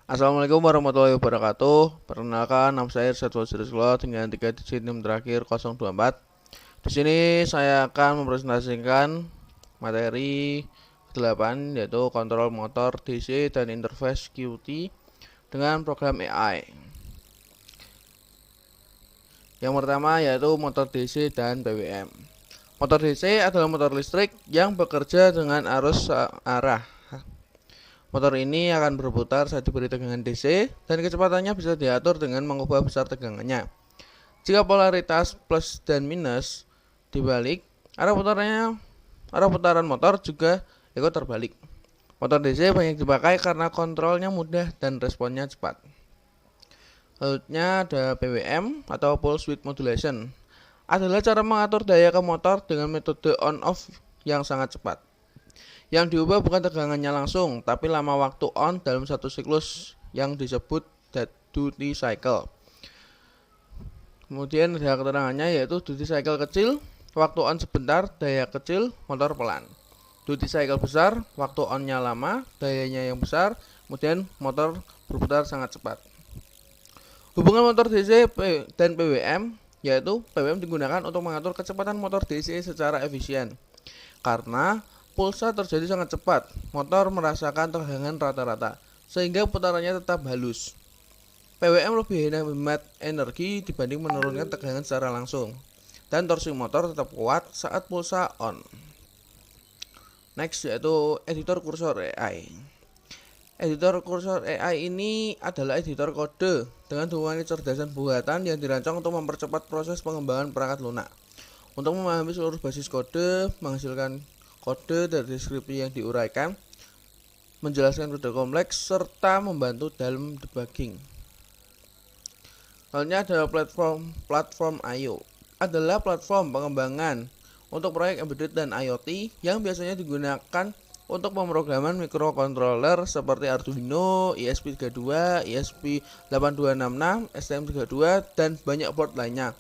Assalamualaikum warahmatullahi wabarakatuh. Perkenalkan, nama saya Satwa Sirislo dengan 3 digit NIM terakhir 024. Di sini saya akan mempresentasikan materi 8 yaitu kontrol motor DC dan interface QT dengan program AI. Yang pertama yaitu motor DC dan PWM. Motor DC adalah motor listrik yang bekerja dengan arus arah. Motor ini akan berputar saat diberi tegangan DC dan kecepatannya bisa diatur dengan mengubah besar tegangannya. Jika polaritas plus dan minus dibalik, arah putaran motor juga ikut terbalik. Motor DC banyak dipakai karena kontrolnya mudah dan responnya cepat. Selanjutnya ada PWM atau Pulse Width Modulation. Adalah cara mengatur daya ke motor dengan metode on-off yang sangat cepat. Yang diubah bukan tegangannya langsung, tapi lama waktu on dalam satu siklus yang disebut duty cycle. Kemudian ada keterangannya yaitu duty cycle kecil, waktu on sebentar, daya kecil, motor pelan. Duty cycle besar, waktu onnya lama, dayanya yang besar, kemudian motor berputar sangat cepat. Hubungan motor DC dan PWM yaitu PWM digunakan untuk mengatur kecepatan motor DC secara efisien. Karena pulsa terjadi sangat cepat, motor merasakan tegangan rata-rata, sehingga putarannya tetap halus. PWM lebih hemat energi dibanding menurunkan tegangan secara langsung, dan torsi motor tetap kuat saat pulsa on. Next yaitu editor kursor AI. Editor kursor AI ini adalah editor kode dengan dukungan kecerdasan buatan yang dirancang untuk mempercepat proses pengembangan perangkat lunak. Untuk memahami seluruh basis kode, menghasilkan kode dari deskripsi yang diuraikan, menjelaskan kode kompleks, serta membantu dalam debugging. Selanjutnya adalah platform I/O. Adalah platform pengembangan untuk proyek embedded dan IoT yang biasanya digunakan untuk pemrograman microcontroller seperti Arduino, ESP32, ESP8266, STM32, dan banyak board lainnya.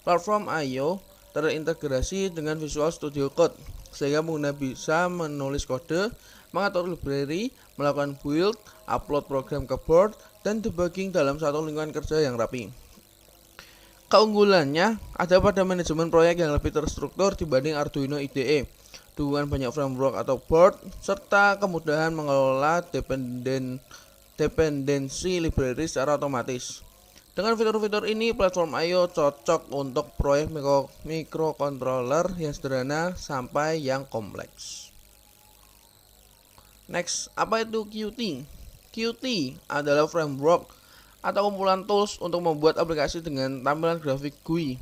Platform I/O terintegrasi dengan Visual Studio Code sehingga pengguna bisa menulis kode, mengatur library, melakukan build, upload program ke board, dan debugging dalam satu lingkungan kerja yang rapi. Keunggulannya ada pada manajemen proyek yang lebih terstruktur dibanding Arduino IDE, dukungan banyak framework atau board, serta kemudahan mengelola dependensi library secara otomatis. Dengan fitur-fitur ini, platform I/O cocok untuk proyek microcontroller yang sederhana sampai yang kompleks. Next, apa itu Qt? Qt adalah framework atau kumpulan tools untuk membuat aplikasi dengan tampilan grafik GUI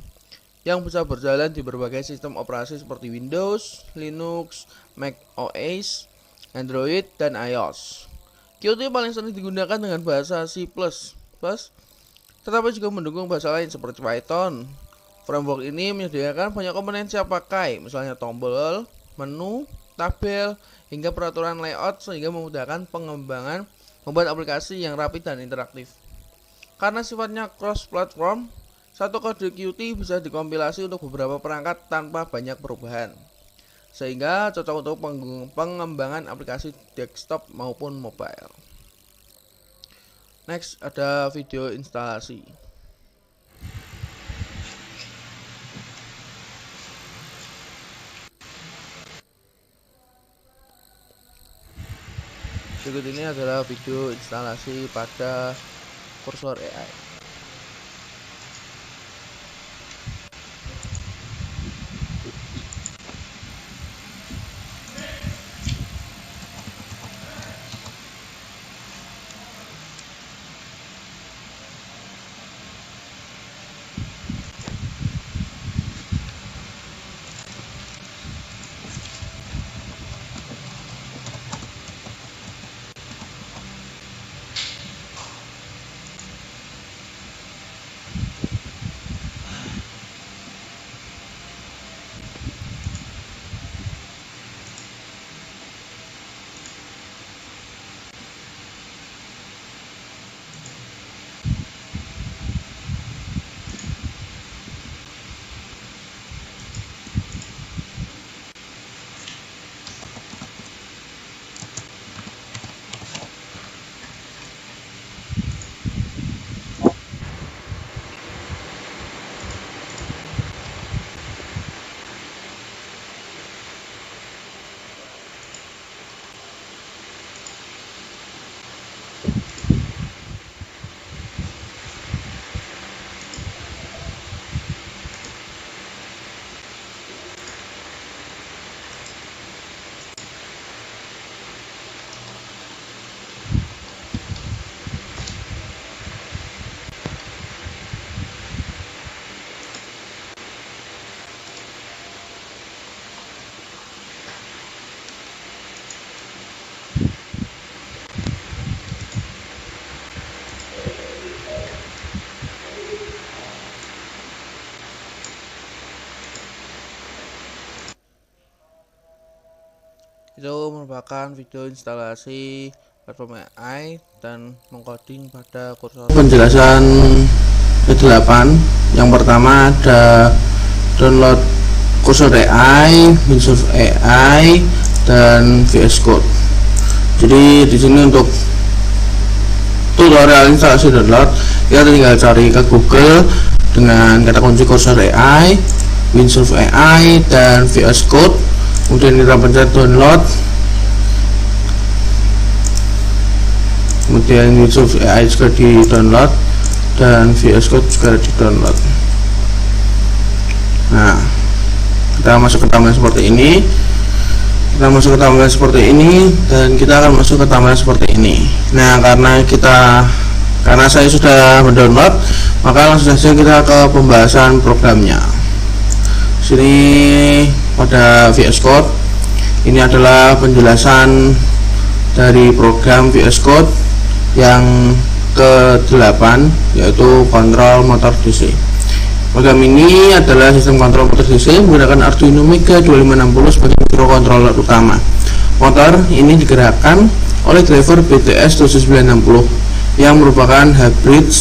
yang bisa berjalan di berbagai sistem operasi seperti Windows, Linux, Mac OS, Android, dan iOS. Qt paling sering digunakan dengan bahasa C++, tetapi juga mendukung bahasa lain seperti Python. Framework ini menyediakan banyak komponen siap pakai, misalnya tombol, menu, tabel, hingga peraturan layout sehingga memudahkan pengembangan membuat aplikasi yang rapi dan interaktif. Karena sifatnya cross-platform, satu kode Qt bisa dikompilasi untuk beberapa perangkat tanpa banyak perubahan, sehingga cocok untuk pengembangan aplikasi desktop maupun mobile. Next ada video instalasi. Berikut ini adalah video instalasi pada kursor AI. mengerjakan video instalasi platform AI dan mengcoding pada kursor. Penjelasan ke-8, yang pertama ada download kursor AI, Winsource AI, dan VS Code. Jadi di sini untuk tutorial instalasi download, kita tinggal cari ke Google dengan kata kunci kursor AI, Winsource AI, dan VS Code. Kemudian kita pencet download. Kemudian Winsource AI juga di download dan VS Code juga di download. Nah, kita masuk ke tampilan seperti ini. Dan kita akan masuk ke tampilan seperti ini. Nah, karena saya sudah mendownload, maka langsung saja kita ke pembahasan programnya. Sini pada VS Code, ini adalah penjelasan dari program VS Code yang ke-8, yaitu kontrol motor DC. Program ini adalah sistem kontrol motor DC menggunakan Arduino Mega 2560 sebagai microcontroller utama. Motor ini digerakkan oleh driver BTS 7960 yang merupakan hybrid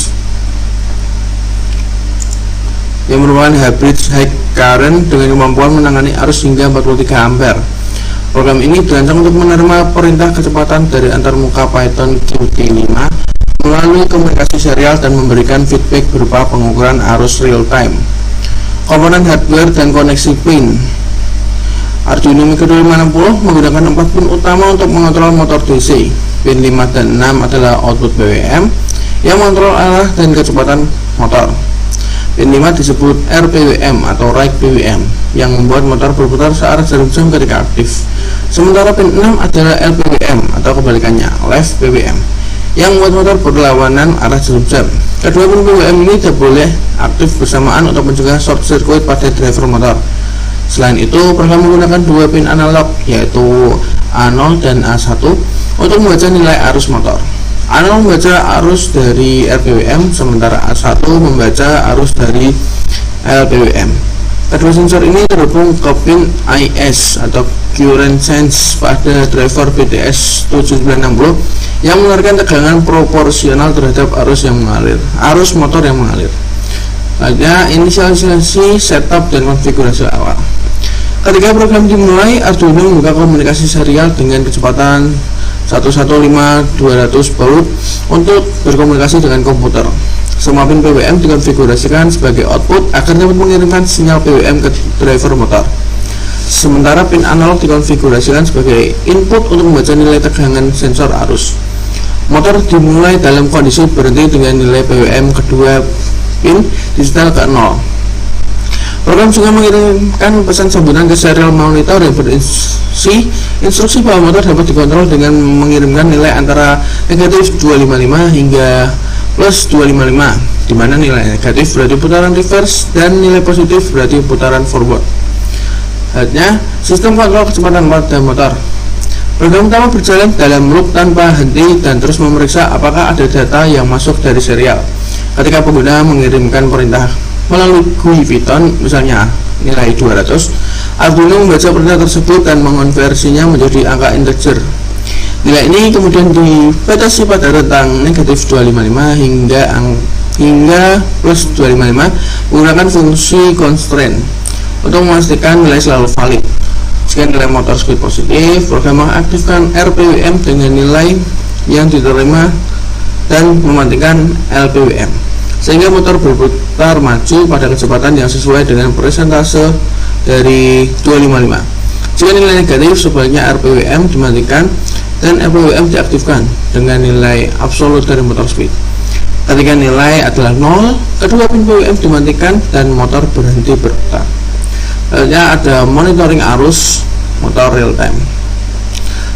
high current dengan kemampuan menangani arus hingga 43 ampere. Program ini dirancang untuk menerima perintah kecepatan dari antarmuka Python Qt5 melalui komunikasi serial dan memberikan feedback berupa pengukuran arus real time. Komponen hardware dan koneksi pin. Arduino Mega 2560 menggunakan 4 pin utama untuk mengontrol motor DC. Pin 5 dan 6 adalah output PWM yang mengontrol arah dan kecepatan motor. Pin 5 disebut RPWM atau Right PWM yang membuat motor berputar searah jarum jam ketika aktif. Sementara pin 6 adalah LPWM atau kebalikannya, Left PWM, yang membuat motor berlawanan arah jarum jam. Kedua pin PWM ini tidak boleh aktif bersamaan untuk mencegah short circuit pada driver motor. Selain itu, program menggunakan 2 pin analog yaitu A0 dan A1 untuk membaca nilai arus motor. A0 membaca arus dari RPWM, sementara A1 membaca arus dari LPWM. Kedua sensor ini terhubung ke pin IS atau current sense pada driver BTS 7960 yang mengeluarkan tegangan proporsional terhadap arus motor yang mengalir. Selanjutnya, inisialisasi, setup, dan konfigurasi awal. Ketika program dimulai, Arduino membuka komunikasi serial dengan kecepatan 115.200 baud untuk berkomunikasi dengan komputer. Semua pin PWM dikonfigurasikan sebagai output agar dapat mengirimkan sinyal PWM ke driver motor. Sementara pin analog dikonfigurasikan sebagai input untuk membaca nilai tegangan sensor arus. Motor dimulai dalam kondisi berhenti dengan nilai PWM kedua pin disetel ke 0. Program juga mengirimkan pesan sambutan ke serial monitor yang berisi instruksi bahwa motor dapat dikontrol dengan mengirimkan nilai antara negatif 255 hingga plus 255, di mana nilai negatif berarti putaran reverse dan nilai positif berarti putaran forward. Selanjutnya, sistem kontrol kecepatan pada motor. Program utama berjalan dalam loop tanpa henti dan terus memeriksa apakah ada data yang masuk dari serial. Ketika pengguna mengirimkan perintah melalui GUI Python, misalnya nilai 200, Arduino membaca perintah tersebut dan mengonversinya menjadi angka integer. Nilai ini kemudian dibatasi pada rentang negatif 255 hingga plus 255 menggunakan fungsi constraint untuk memastikan nilai selalu valid. Jika nilai motor speed positif, program mengaktifkan RPWM dengan nilai yang diterima dan mematikan LPWM, sehingga motor berputar maju pada kecepatan yang sesuai dengan persentase dari 255. Jika nilai negatif, sebaliknya RPWM dimatikan dan LPWM diaktifkan dengan nilai absolut dari motor speed. Ketika nilai adalah 0, kedua pin PWM dimatikan dan motor berhenti berputar. Selanjutnya ada monitoring arus motor real time.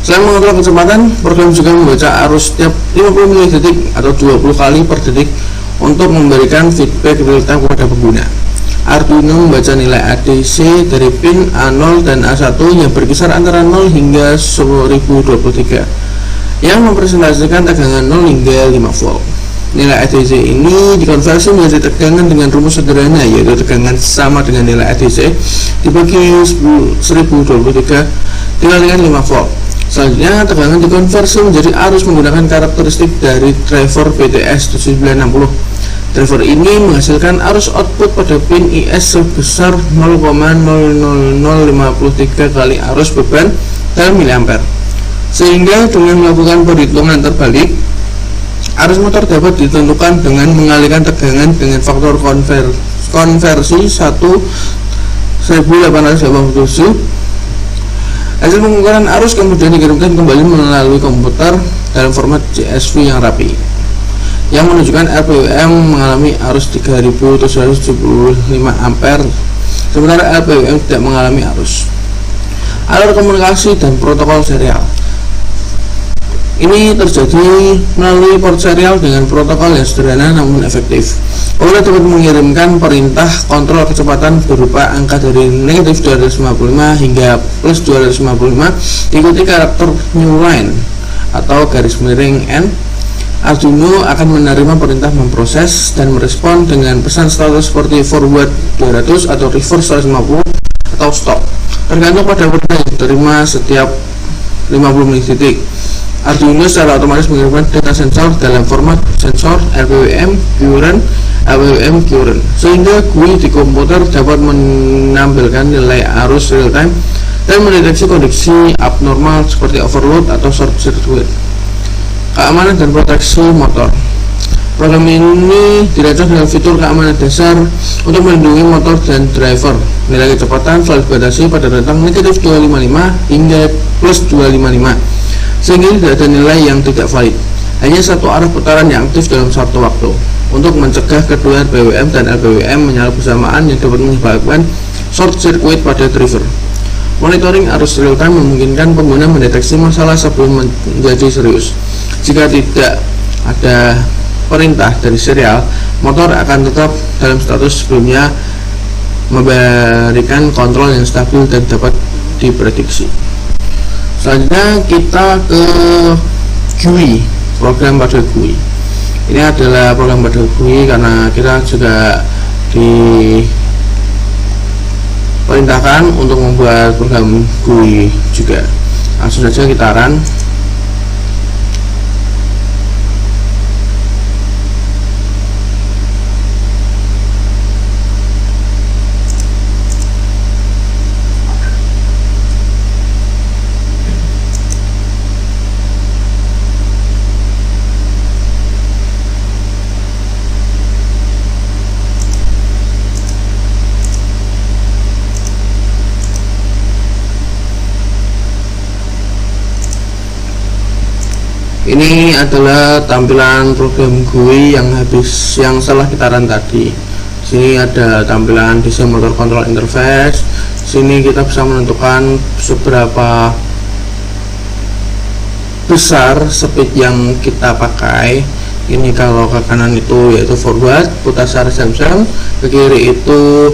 Selain mengontrol kecepatan, program juga membaca arus setiap 50 mili detik atau 20 kali per detik untuk memberikan feedback real time kepada pengguna. Arduino membaca nilai ADC dari pin A0 dan A1 yang berkisar antara 0 hingga 1023 yang mempresentasikan tegangan 0 hingga 5 volt. Nilai ADC ini dikonversi menjadi tegangan dengan rumus sederhana, yaitu tegangan sama dengan nilai ADC dibagi 1023 dikalikan 5 volt. Selanjutnya, tegangan dikonversi menjadi arus menggunakan karakteristik dari driver BTS 7960. Driver ini menghasilkan arus output pada pin IS sebesar 0,00053 kali arus beban dalam miliampere. Sehingga dengan melakukan perhitungan terbalik, arus motor dapat ditentukan dengan mengalihkan tegangan dengan faktor konversi 1887. Hasil pengukuran arus kemudian dikirimkan kembali melalui komputer dalam format CSV yang rapi, yang menunjukkan RPM mengalami arus 3775 ampere, sementara LPWM tidak mengalami arus. Alur komunikasi dan protokol serial ini terjadi melalui port serial dengan protokol yang sederhana namun efektif. Pengguna dapat mengirimkan perintah kontrol kecepatan berupa angka dari negatif 255 hingga plus 255 diikuti karakter new line atau garis miring N. Arduino akan menerima perintah memproses dan merespon dengan pesan status seperti forward 200 atau reverse 150 atau stop, tergantung pada perintah yang diterima setiap 50 mili-detik. Arduino secara otomatis mengirimkan data sensor dalam format sensor LPWM current, LPWM current, sehingga GUI di komputer dapat menampilkan nilai arus real time dan mendeteksi kondisi abnormal seperti overload atau short circuit. Keamanan dan proteksi motor. Program ini dirancang dengan fitur keamanan dasar untuk melindungi motor dan driver. Nilai kecepatan selalu dibatasi pada rentang negatif 255 hingga plus 255, sehingga tidak ada nilai yang tidak valid. Hanya satu arah putaran yang aktif dalam satu waktu. Untuk mencegah kedua RPWM dan LPWM menyala bersamaan yang dapat menyebabkan short circuit pada driver. Monitoring arus real time memungkinkan pengguna mendeteksi masalah sebelum menjadi serius. Jika tidak ada perintah dari serial, motor akan tetap dalam status sebelumnya, memberikan kontrol yang stabil dan dapat diprediksi. Selanjutnya kita ke GUI, program pada GUI. Ini adalah program pada GUI karena kita juga diperintahkan untuk membuat program GUI juga. Langsung saja kita run. Ini adalah tampilan program GUI yang setelah kita run tadi. Sini ada tampilan desain motor control interface. Sini kita bisa menentukan seberapa besar speed yang kita pakai. Ini kalau ke kanan itu yaitu forward, putar arah jam-jam, ke kiri itu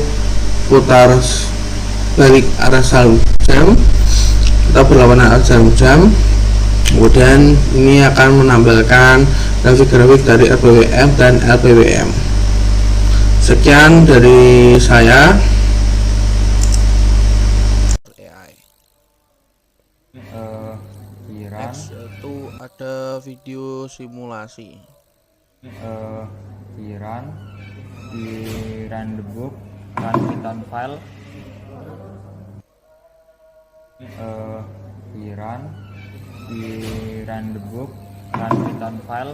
putar balik arah jam, kita berlawanan arah jam-jam. Kemudian ini akan menampilkan grafik-grafik dari RPWM dan LPWM. Sekian dari saya. Next itu ada video simulasi. Di run the book, run Python file. Di run the book, run Python file.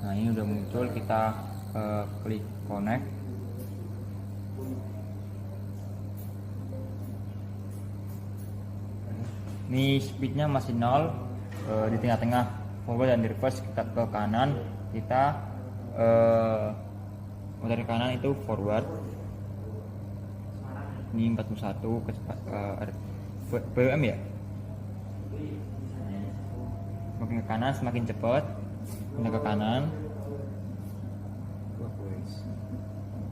Nah, ini udah muncul, kita klik connect. Ini speednya masih 0, di tengah-tengah forward dan reverse. Kita ke kanan, kita dari kanan itu forward. Ini 41 BWM ya. Semakin ke kanan semakin cepat. Pindah ke kanan.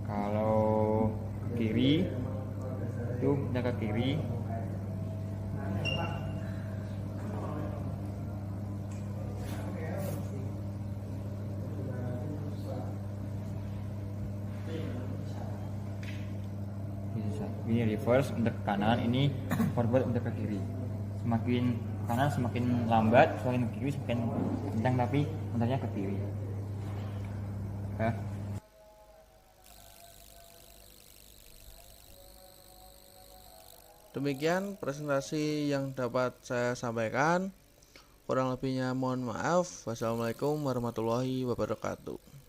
Kalau kiri itu pindah ke kiri. Ini reverse untuk ke kanan, ini forward untuk ke kiri. Semakin ke kanan semakin lambat, semakin ke kiri semakin kencang, tapi muntarnya ke kiri. Oke. Demikian presentasi yang dapat saya sampaikan. Kurang lebihnya mohon maaf. Wassalamualaikum warahmatullahi wabarakatuh.